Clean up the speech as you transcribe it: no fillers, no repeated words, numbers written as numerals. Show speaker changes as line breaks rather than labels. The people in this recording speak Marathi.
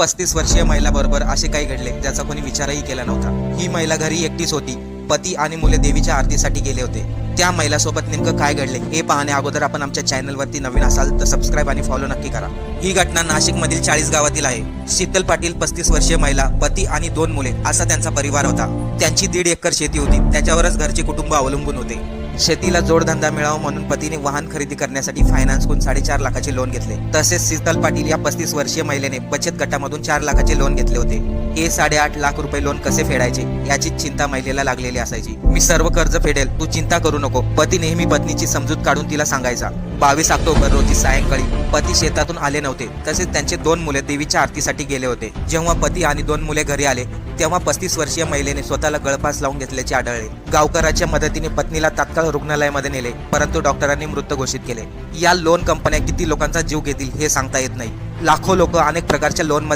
35 वर्षीय महिलाबरोबर असे काही घडले ज्याचा कोणी विचारही केला नव्हता। ही महिला घरी एकटीच होती। पती आणि मुले देवीच्या आरतीसाठी गेले होते। त्या महिलासोबत नेमकं काय घडले हे पाहण्या अगोदर आपण आमच्या चॅनलवरती नवीन असाल तर सबस्क्राईब आणि फॉलो नक्की करा। ही घटना नाशिक मधील 40 गावातील आहे। शीतल पाटील 35 वर्षीय महिला, पती आणि 2 मुले असा त्यांचा परिवार होता। त्यांची 1.5 एकर शेती होती, त्याच्यावरच घरचे कुटुंब अवलंबून होते। शेतीला जोडधंदा मिळावा म्हणून पतीने वाहन खरेदी करण्यासाठी फायनान्सकडून 4.5 लाखाचे लोन घेतले। तसेच शीतल पाटील या 35 वर्षीय महिलेने बचत गटामधून 4 लाखाचे लोन घेतले होते। हे 8.5 लाख रुपये लोन कसे फेडायचे याची चिंता महिलेला लागलेली असायची। मी सर्व कर्ज फेडेल, तू चिंता करू नको, पती नेहमी पत्नीची समजूत काढून तिला सांगायचा। 22 ऑक्टोबर रोजी सायंकाळी पती शेतातून आले नव्हते, तसेच त्यांचे 2 मुले देवीच्या आरतीसाठी गेले होते। जेव्हा पती आणि 2 मुले घरी आले तेव्हा 35 वर्षीय महिलेने स्वतःला गळफास लावून घेतल्याचे आढळले। गावकऱ्याच्या मदतीने पत्नीला तात्काळ रुग्णालयामध्ये नेले, परंतु डॉक्टरांनी मृत घोषित केले। या लोन कंपन्या किती लोकांचा जीव घेतील हे सांगता येत नाही। लाखो लोक अनेक प्रकारच्या लोन